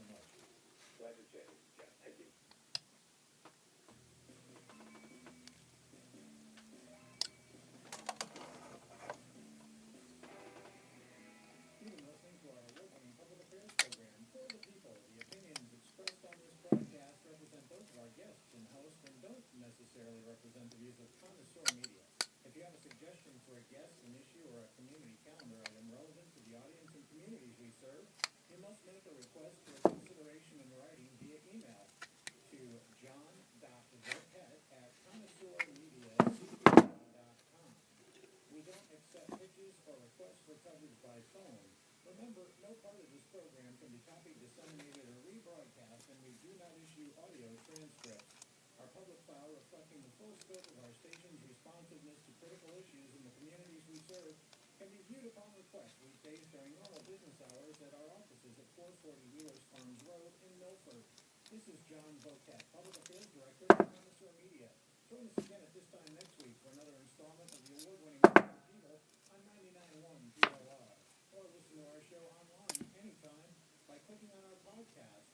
much. Glad to chat with you, John. Thank you. You've been listening to our award-winning public affairs program, For the People. The opinions expressed on this broadcast represent those of our guests and hosts and don't necessarily represent the views of Connoisseur Media. If you have a suggestion for a guest, an issue, or a community calendar item relevant to the audience and communities we serve, you must make a request for consideration in writing via email to john.vocat@connoisseurmedia.com. We don't accept pitches or requests for coverage by phone. Remember, no part of this program can be copied, disseminated, or rebroadcast, and we do not issue audio transcripts. Our public file reflecting the full scope of our station's responsiveness to critical issues in the communities we serve can be viewed upon request weekdays during normal business hours at our offices at 440 Wheelers Farms Road in Milford. This is John Vocat, Public Affairs Director of Connoisseur Media. Join us again at this time next week for another installment of the award-winning For the People on 99.1 PLR. Or listen to our show online anytime by clicking on our podcast